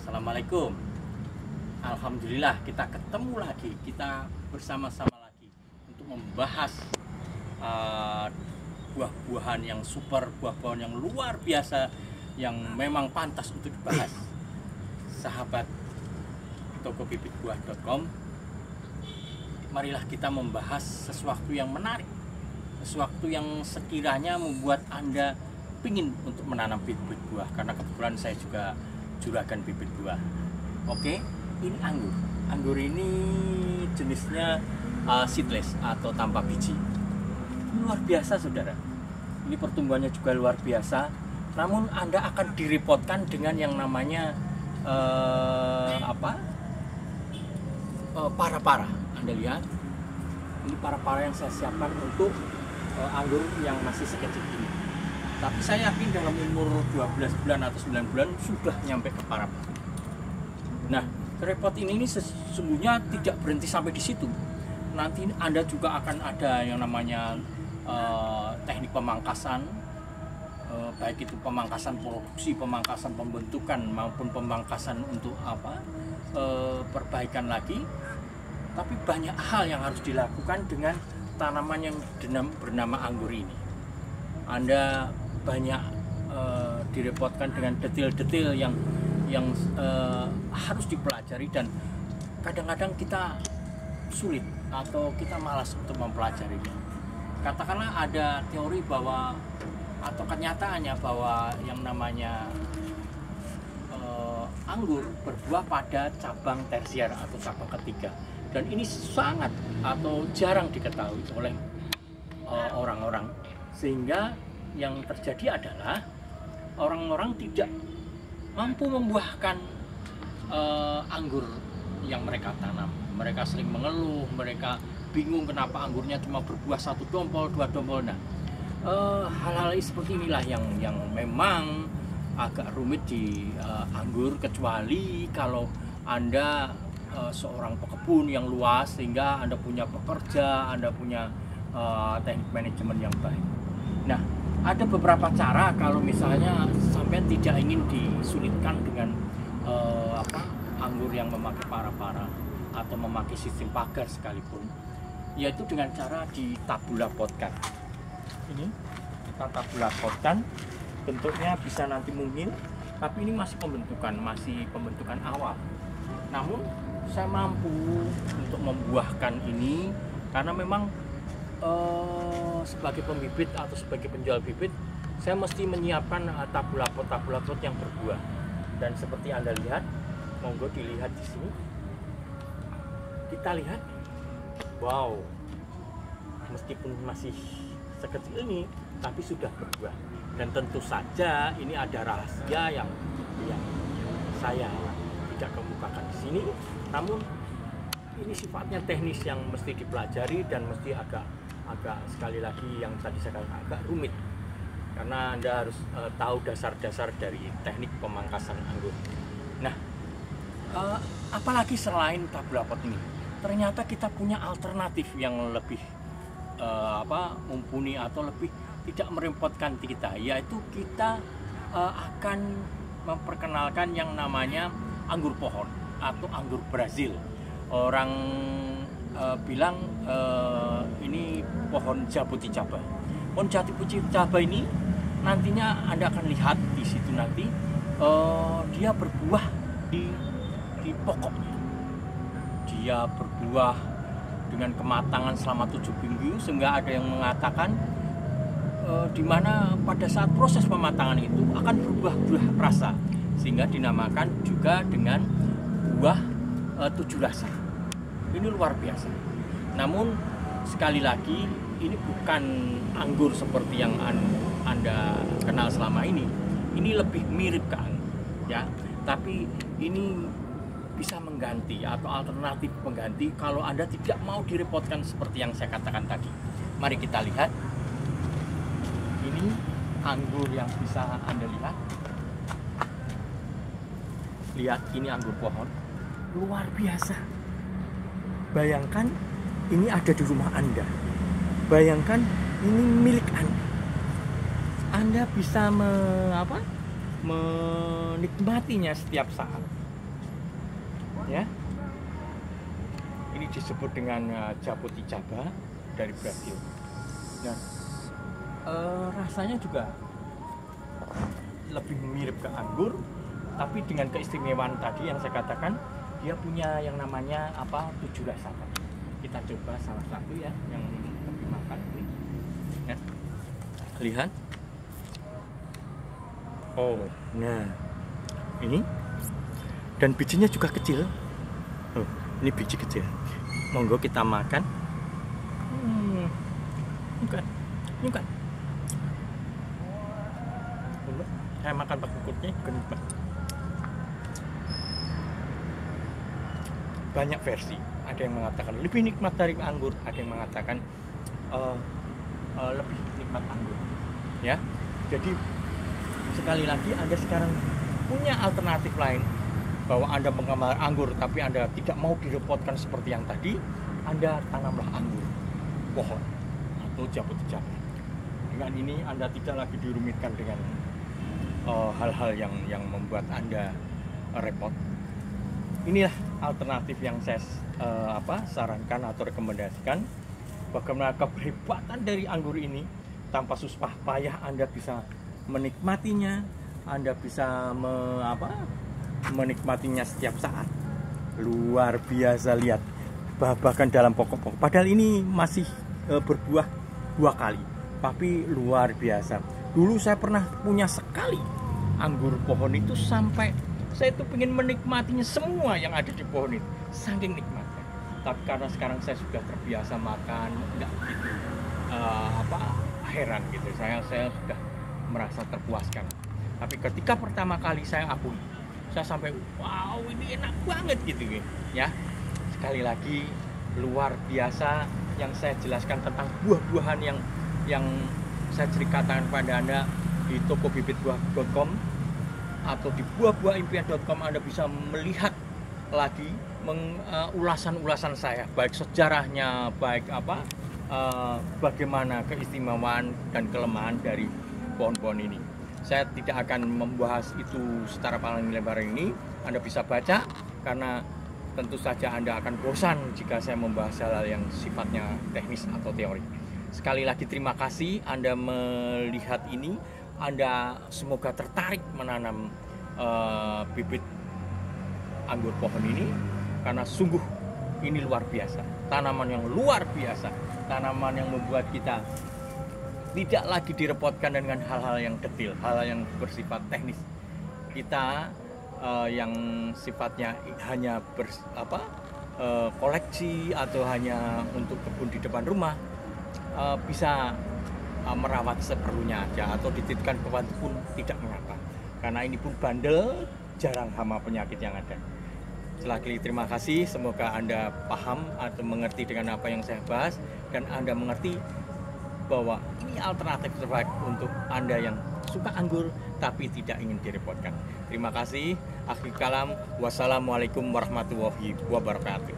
Assalamualaikum. Alhamdulillah kita ketemu lagi, kita bersama-sama lagi untuk membahas buah-buahan yang super, buah-buahan yang luar biasa, yang memang pantas untuk dibahas. Sahabat tokobibitbuah.com, marilah kita membahas sesuatu yang menarik, sesuatu yang sekiranya membuat Anda ingin untuk menanam bibit buah, karena kebetulan saya juga juragan bibit buah. Oke, ini anggur. Anggur ini jenisnya seedless atau tanpa biji. Luar biasa, saudara. Ini pertumbuhannya juga luar biasa. Namun Anda akan direpotkan dengan yang namanya para-para. Anda lihat, ini para-para yang saya siapkan untuk anggur yang masih sekecil ini. Tapi saya yakin dalam umur 12 bulan atau 9 bulan sudah nyampe ke para-para. Nah, repot ini sesungguhnya tidak berhenti sampai di situ. Nanti Anda juga akan ada yang namanya teknik pemangkasan, baik itu pemangkasan produksi, pemangkasan pembentukan maupun pemangkasan untuk perbaikan lagi. Tapi banyak hal yang harus dilakukan dengan tanaman yang bernama anggur ini. Anda banyak direpotkan dengan detail-detail yang harus dipelajari, dan kadang-kadang kita sulit atau kita malas untuk mempelajarinya. Katakanlah ada teori bahwa atau kenyataannya bahwa yang namanya anggur berbuah pada cabang tersier atau cabang ketiga, dan ini sangat atau jarang diketahui oleh orang-orang, sehingga yang terjadi adalah orang-orang tidak mampu membuahkan anggur yang mereka tanam. Mereka sering mengeluh, mereka bingung kenapa anggurnya cuma berbuah 1 dompol, 2 dompol. Nah, hal-hal seperti inilah yang memang agak rumit di anggur, kecuali kalau Anda seorang pekebun yang luas, sehingga Anda punya pekerja, Anda punya teknik manajemen yang baik. Nah, ada beberapa cara kalau misalnya sampai tidak ingin disulitkan dengan anggur yang memakai para-para atau memakai sistem pagar sekalipun, yaitu dengan cara ditabulapotkan. Ini kita tabulapotkan, bentuknya bisa nanti mungil, tapi ini masih pembentukan awal. Namun saya mampu untuk membuahkan ini karena memang sebagai pembibit atau sebagai penjual bibit, saya mesti menyiapkan tabulapot yang berbuah. Dan seperti Anda lihat, monggo dilihat di sini. Kita lihat, wow, meskipun masih sekecil ini, tapi sudah berbuah. Dan tentu saja ini ada rahasia yang saya tidak kemukakan di sini. Namun ini sifatnya teknis yang mesti dipelajari dan mesti agak sekali lagi yang tadi saya katakan agak rumit, karena Anda harus tahu dasar-dasar dari teknik pemangkasan anggur. Nah, apalagi selain tabulapot ini, ternyata kita punya alternatif yang lebih mumpuni atau lebih tidak merepotkan kita, yaitu kita akan memperkenalkan yang namanya anggur pohon atau anggur Brazil. Orang bilang ini pohon jabuti caba. Pohon jabuti caba ini nantinya Anda akan lihat di situ nanti dia berbuah di pokoknya. Dia berbuah dengan kematangan selama 7 minggu, sehingga ada yang mengatakan di mana pada saat proses pematangan itu akan berbuah rasa, sehingga dinamakan juga dengan buah 7 rasa. Ini luar biasa. Namun sekali lagi, ini bukan anggur seperti yang Anda kenal selama ini. Ini lebih mirip ke anggur, ya. Tapi ini bisa mengganti atau alternatif pengganti kalau Anda tidak mau direpotkan seperti yang saya katakan tadi. Mari kita lihat. Ini anggur yang bisa Anda lihat. Lihat, ini anggur pohon. Luar biasa. Bayangkan ini ada di rumah Anda. Bayangkan ini milik Anda. Anda bisa menikmatinya setiap saat. ya. Ini disebut dengan Jaboticaba dari Brasil. Nah, rasanya juga lebih mirip ke anggur, tapi dengan keistimewaan tadi yang saya katakan, dia punya yang namanya 7 rasa. Kita coba salah satu ya yang lebih makan. Ya. Lihat. Oh, nah ini, dan bijinya juga kecil. Oh, ini biji kecil. Monggo kita makan. Bukan. Saya makan pakai kukunya juga nikmat. Banyak versi. Ada yang mengatakan lebih nikmat dari anggur, ada yang mengatakan lebih nikmat anggur. Ya, jadi sekali lagi Anda sekarang punya alternatif lain, bahwa Anda mengambil anggur tapi Anda tidak mau direpotkan seperti yang tadi. Anda tanamlah anggur pohon atau Jaboticaba. Dengan ini Anda tidak lagi dirumitkan dengan hal-hal yang membuat Anda repot. Inilah alternatif yang saya sarankan atau rekomendasikan. Bagaimana kehebatan dari anggur ini, tanpa susah payah Anda bisa menikmatinya. Anda bisa menikmatinya setiap saat. Luar biasa, lihat, bahkan dalam pokok-pokok. Padahal ini masih berbuah 2 kali, tapi luar biasa. Dulu saya pernah punya sekali anggur pohon itu, sampai saya itu ingin menikmatinya semua yang ada di pohon itu, saking nikmatnya. Tapi karena sekarang saya sudah terbiasa makan, nggak begitu heran gitu. Saya sudah merasa terpuaskan. Tapi ketika pertama kali saya akui, saya sampai wow, ini enak banget gitu ya. Sekali lagi luar biasa yang saya jelaskan tentang buah-buahan yang saya ceritakan pada Anda di tokobibitbuah.com atau di buah-buahimpian.com. Anda bisa melihat lagi ulasan-ulasan saya, baik sejarahnya, baik bagaimana keistimewaan dan kelemahan dari pohon-pohon ini. Saya tidak akan membahas itu secara paling lebar ini. Anda bisa baca, karena tentu saja Anda akan bosan jika saya membahas hal-hal yang sifatnya teknis atau teori. Sekali lagi terima kasih Anda melihat ini. Anda semoga tertarik menanam bibit anggur pohon ini, karena sungguh ini luar biasa. Tanaman yang luar biasa, tanaman yang membuat kita tidak lagi direpotkan dengan hal-hal yang detail, hal-hal yang bersifat teknis. Kita yang sifatnya hanya koleksi atau hanya untuk kebun di depan rumah, bisa merawat seperlunya aja, atau dititipkan ke panti pun tidak mengapa, karena ini pun bandel, jarang hama penyakit yang ada. Sekali lagi terima kasih, semoga Anda paham atau mengerti dengan apa yang saya bahas, dan Anda mengerti bahwa ini alternatif terbaik untuk Anda yang suka anggur tapi tidak ingin direpotkan. Terima kasih. Akhir kalam, wassalamualaikum warahmatullahi wabarakatuh.